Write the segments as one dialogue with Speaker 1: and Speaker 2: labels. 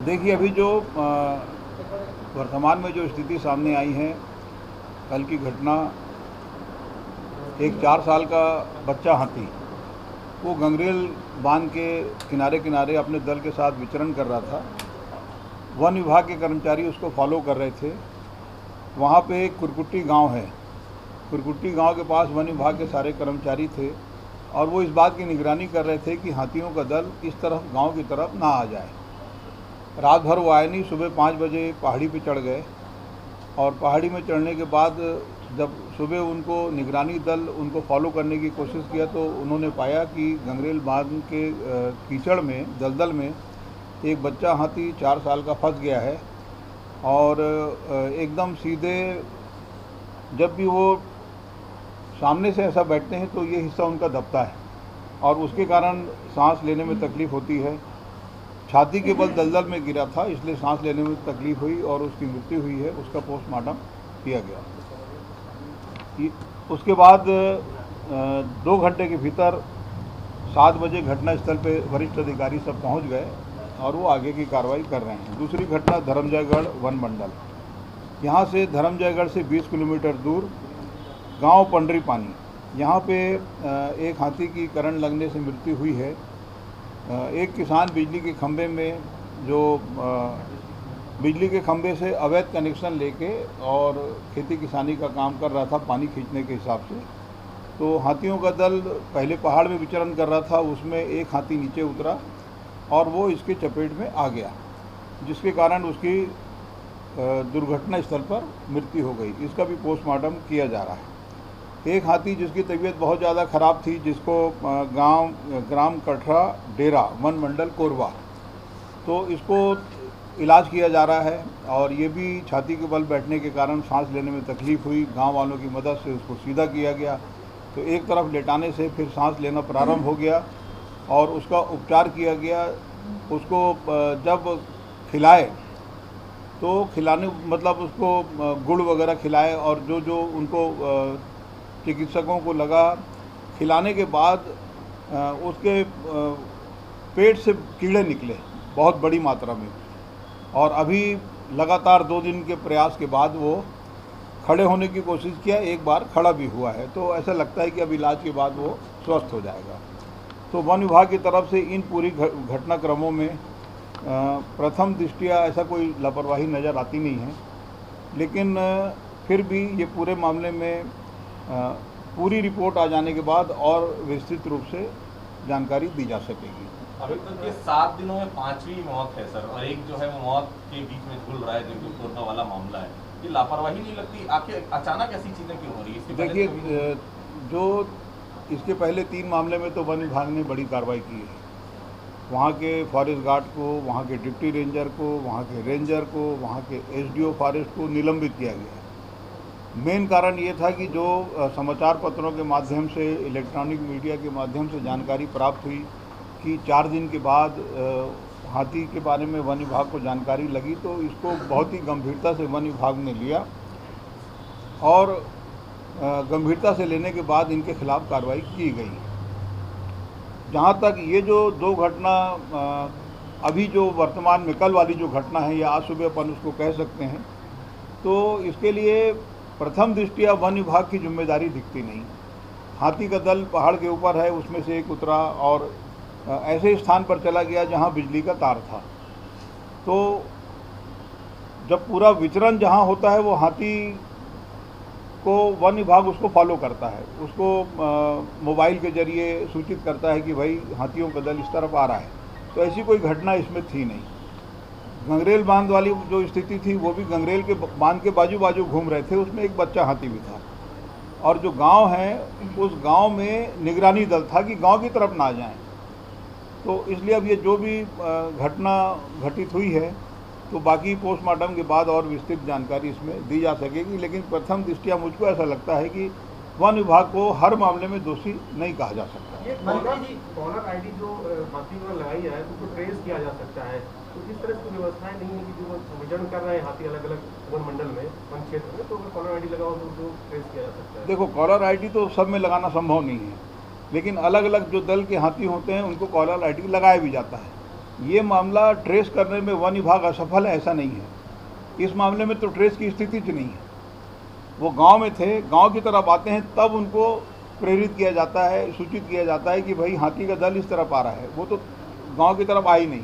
Speaker 1: देखिए, अभी जो वर्तमान में जो स्थिति सामने आई है, कल की घटना, एक 4 साल का बच्चा हाथी वो गंगरेल बांध के किनारे किनारे अपने दल के साथ विचरण कर रहा था। वन विभाग के कर्मचारी उसको फॉलो कर रहे थे। वहाँ पे एक कुरकुट्टी गांव है। कुरकुट्टी गांव के पास वन विभाग के सारे कर्मचारी थे और वो इस बात की निगरानी कर रहे थे कि हाथियों का दल इस तरफ गांव की तरफ ना आ जाए। रात भर वो आए नहीं। सुबह 5 बजे पहाड़ी पे चढ़ गए और पहाड़ी में चढ़ने के बाद जब सुबह उनको निगरानी दल उनको फॉलो करने की कोशिश किया तो उन्होंने पाया कि गंगरेल बांध के कीचड़ में, दलदल में एक बच्चा हाथी 4 साल का फंस गया है। और एकदम सीधे जब भी वो सामने से ऐसा बैठते हैं तो ये हिस्सा उनका दबता है और उसके कारण सांस लेने में तकलीफ़ होती है। छाती के बल दलदल में गिरा था, इसलिए सांस लेने में तकलीफ़ हुई और उसकी मृत्यु हुई है। उसका पोस्टमार्टम किया गया। उसके बाद 2 घंटे के भीतर 7 बजे घटनास्थल पे वरिष्ठ अधिकारी सब पहुंच गए और वो आगे की कार्रवाई कर रहे हैं। दूसरी घटना धर्मजयगढ़ वन मंडल, यहाँ से धर्मजयगढ़ से 20 किलोमीटर दूर गांव पंडरी पानी, यहाँ पे एक हाथी की करंट लगने से मृत्यु हुई है। एक किसान बिजली के खंभे में जो बिजली के खंभे से अवैध कनेक्शन लेके और खेती किसानी का काम कर रहा था पानी खींचने के हिसाब से, तो हाथियों का दल पहले पहाड़ में विचरण कर रहा था। उसमें एक हाथी नीचे उतरा और वो इसके चपेट में आ गया, जिसके कारण उसकी दुर्घटना स्थल पर मृत्यु हो गई। इसका भी पोस्टमार्टम किया जा रहा है। एक हाथी जिसकी तबीयत बहुत ज़्यादा ख़राब थी, जिसको ग्राम कटरा डेरा वन मंडल कोरबा, तो इसको इलाज किया जा रहा है और ये भी छाती के बल बैठने के कारण सांस लेने में तकलीफ़ हुई। गांव वालों की मदद से उसको सीधा किया गया, तो एक तरफ लेटाने से फिर सांस लेना प्रारंभ हो गया और उसका उपचार किया गया। उसको जब खिलाए तो खिलाने मतलब उसको गुड़ वगैरह खिलाए और जो उनको चिकित्सकों को लगा, खिलाने के बाद उसके पेट से कीड़े निकले बहुत बड़ी मात्रा में और अभी लगातार 2 दिन के प्रयास के बाद वो खड़े होने की कोशिश किया। एक बार खड़ा भी हुआ है, तो ऐसा लगता है कि अब इलाज के बाद वो स्वस्थ हो जाएगा। तो वन विभाग की तरफ से इन पूरी घटनाक्रमों में प्रथम दृष्टया ऐसा कोई लापरवाही नज़र आती नहीं है, लेकिन फिर भी ये पूरे मामले में पूरी रिपोर्ट आ जाने के बाद और विस्तृत रूप से जानकारी दी जा सकेगी।
Speaker 2: अभी तक ये 7 दिनों में 5वीं मौत है सर, और एक जो है वो मौत के बीच में झूल रहा है, जो कोरबा वाला मामला है। ये लापरवाही नहीं लगती? आखिर अचानक ऐसी चीज़ें क्यों हो रही है?
Speaker 1: देखिए, जो इसके पहले 3 मामले में तो वन विभाग ने बड़ी कार्रवाई की है। वहाँ के फॉरेस्ट गार्ड को, वहाँ के डिप्टी रेंजर को, वहाँ के रेंजर को, वहाँ के एसडीओ फॉरेस्ट को निलंबित किया गया। मेन कारण ये था कि जो समाचार पत्रों के माध्यम से, इलेक्ट्रॉनिक मीडिया के माध्यम से जानकारी प्राप्त हुई कि 4 दिन के बाद हाथी के बारे में वन विभाग को जानकारी लगी, तो इसको बहुत ही गंभीरता से वन विभाग ने लिया और गंभीरता से लेने के बाद इनके खिलाफ कार्रवाई की गई। जहाँ तक ये जो 2 घटना अभी जो वर्तमान में कल वाली जो घटना है या आज सुबह अपन उसको कह सकते हैं, तो इसके लिए प्रथम दृष्टया वन विभाग की जिम्मेदारी दिखती नहीं। हाथी का दल पहाड़ के ऊपर है, उसमें से एक उतरा और ऐसे स्थान पर चला गया जहाँ बिजली का तार था। तो जब पूरा विचरण जहाँ होता है वो हाथी को वन विभाग उसको फॉलो करता है, उसको मोबाइल के जरिए सूचित करता है कि भाई हाथियों का दल इस तरफ आ रहा है। तो ऐसी कोई घटना इसमें थी नहीं। गंगरेल बांध वाली जो स्थिति थी वो भी गंगरेल के बांध के बाजू बाजू घूम रहे थे, उसमें एक बच्चा हाथी भी था और जो गांव है उस गांव में निगरानी दल था कि गांव की तरफ ना जाएं। तो इसलिए अब ये जो भी घटना घटित हुई है तो बाकी पोस्टमार्टम के बाद और विस्तृत जानकारी इसमें दी जा सकेगी, लेकिन प्रथम दृष्टया मुझको ऐसा लगता है कि वन विभाग को हर मामले में दोषी नहीं कहा जा सकता।
Speaker 3: ये कॉलर आईडी जो हाथी पर लगाई है उसको ट्रेस किया जा सकता है, तो इस तरह की व्यवस्थाएं नहीं है कि जो विचरण कर रहे हैं हाथी अलग अलग वन मंडल में, वन क्षेत्र में, तो अगर कॉलर आईडी लगाओ तो उसको ट्रेस किया जा सकता है?
Speaker 1: देखो, कॉलर आईडी तो सब में लगाना संभव नहीं है, लेकिन अलग अलग जो दल के हाथी होते हैं उनको कॉलर आईडी लगाया भी जाता है। ये मामला ट्रेस करने में वन विभाग असफल है ऐसा नहीं है। इस मामले में तो ट्रेस की स्थिति च नहीं है। वो गांव में थे, गांव की तरफ आते हैं तब उनको प्रेरित किया जाता है, सूचित किया जाता है कि भाई हाथी का दल इस तरफ आ रहा है। वो तो गांव की तरफ आ ही नहीं,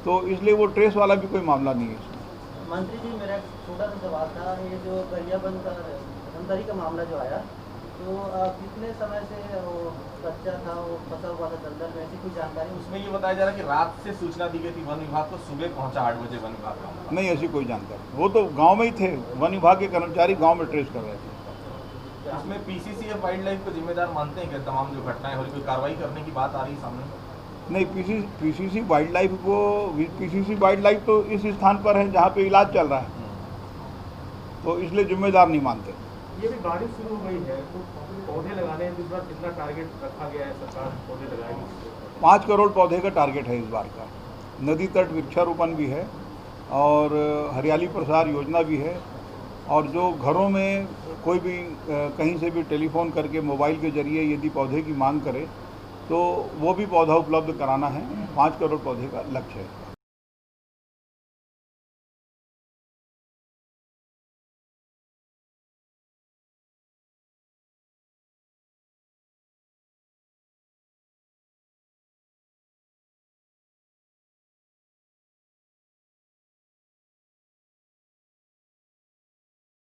Speaker 1: तो इसलिए वो ट्रेस वाला भी कोई मामला नहीं है इसमें।
Speaker 4: मंत्री जी, मेरा एक छोटा सा सवाल था, ये जो गरियाबंद का धमतरी का मामला जो आया, तो कितने समय से वो बच्चा था, वो फंसा हुआ था दलदल में, ऐसी कोई जानकारी?
Speaker 2: उसमें ये बताया जा रहा है कि रात से सूचना दी गई थी वन विभाग को, सुबह पहुंचा 8 बजे वन विभाग का।
Speaker 1: नहीं, ऐसी कोई जानकारी। वो तो गांव में ही थे, वन विभाग के कर्मचारी गांव में ट्रेस कर रहे थे।
Speaker 2: इसमें पीसीसीएफ वाइल्ड लाइफ को जिम्मेदार मानते हैं कि तमाम जो घटनाएं हो रही, कोई कार्रवाई करने की बात आ रही है सामने?
Speaker 1: नहीं, पीसीसी वाइल्ड लाइफ को, पीसीसी वाइल्ड लाइफ तो इस स्थान पर है जहाँ पे इलाज चल रहा है, तो इसलिए जिम्मेदार नहीं मानते।
Speaker 3: ये भी बारिश शुरू हो गई है, तो पौधे लगाने इस बार कितना टारगेट रखा गया है? सरकार पौधे लगाएगी?
Speaker 1: 5 करोड़ पौधे का टारगेट है इस बार का। नदी तट वृक्षारोपण भी है और हरियाली प्रसार योजना भी है, और जो घरों में कोई भी कहीं से भी टेलीफोन करके मोबाइल के जरिए यदि पौधे की मांग करे तो वो भी पौधा उपलब्ध कराना है। 5 करोड़ पौधे का लक्ष्य है।